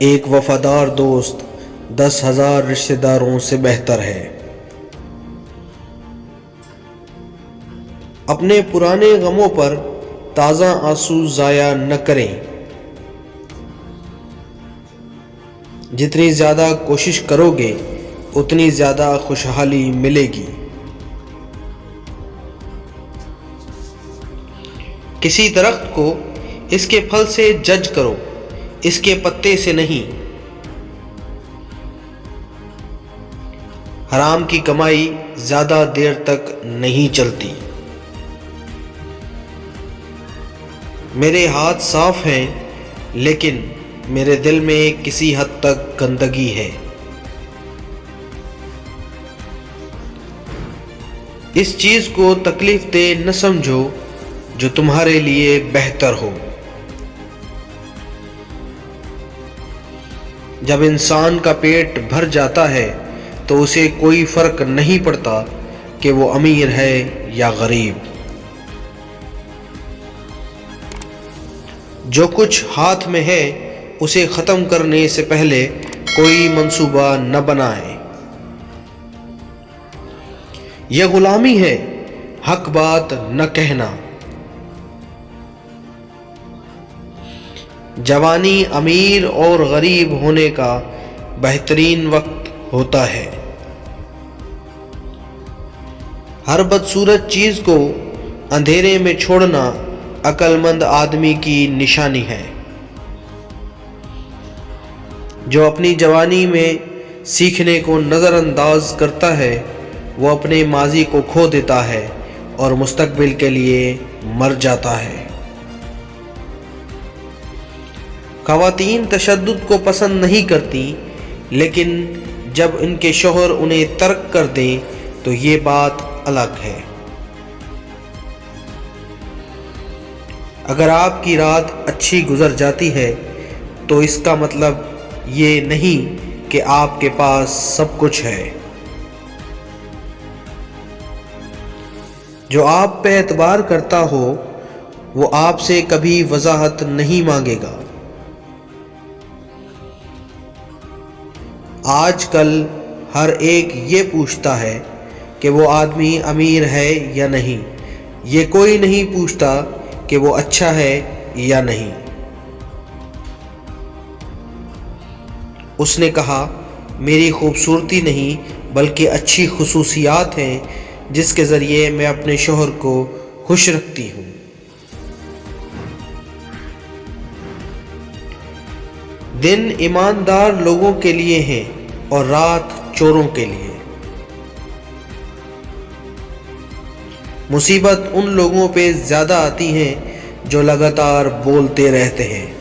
ایک وفادار دوست 10,000 رشتہ داروں سے بہتر ہے۔ اپنے پرانے غموں پر تازہ آنسو ضائع نہ کریں۔ جتنی زیادہ کوشش کرو گے اتنی زیادہ خوشحالی ملے گی۔ کسی درخت کو اس کے پھل سے جج کرو، اس کے پتے سے نہیں۔ حرام کی کمائی زیادہ دیر تک نہیں چلتی۔ میرے ہاتھ صاف ہیں لیکن میرے دل میں کسی حد تک گندگی ہے۔ اس چیز کو تکلیف دہ نہ سمجھو جو تمہارے لیے بہتر ہو۔ جب انسان کا پیٹ بھر جاتا ہے تو اسے کوئی فرق نہیں پڑتا کہ وہ امیر ہے یا غریب۔ جو کچھ ہاتھ میں ہے اسے ختم کرنے سے پہلے کوئی منصوبہ نہ بنائیں۔ یہ غلامی ہے، حق بات نہ کہنا۔ جوانی امیر اور غریب ہونے کا بہترین وقت ہوتا ہے۔ ہر بدصورت چیز کو اندھیرے میں چھوڑنا عقل مند آدمی کی نشانی ہے۔ جو اپنی جوانی میں سیکھنے کو نظر انداز کرتا ہے وہ اپنے ماضی کو کھو دیتا ہے اور مستقبل کے لیے مر جاتا ہے۔ خواتین تشدد کو پسند نہیں کرتی، لیکن جب ان کے شوہر انہیں ترک کر دیں تو یہ بات الگ ہے۔ اگر آپ کی رات اچھی گزر جاتی ہے تو اس کا مطلب یہ نہیں کہ آپ کے پاس سب کچھ ہے۔ جو آپ پہ اعتبار کرتا ہو وہ آپ سے کبھی وضاحت نہیں مانگے گا۔ آج کل ہر ایک یہ پوچھتا ہے کہ وہ آدمی امیر ہے یا نہیں، یہ کوئی نہیں پوچھتا کہ وہ اچھا ہے یا نہیں۔ اس نے کہا، میری خوبصورتی نہیں بلکہ اچھی خصوصیات ہیں جس کے ذریعے میں اپنے شوہر کو خوش رکھتی ہوں۔ دن ایماندار لوگوں کے لیے ہیں اور رات چوروں کے لیے۔ مصیبت ان لوگوں پہ زیادہ آتی ہیں جو لگاتار بولتے رہتے ہیں۔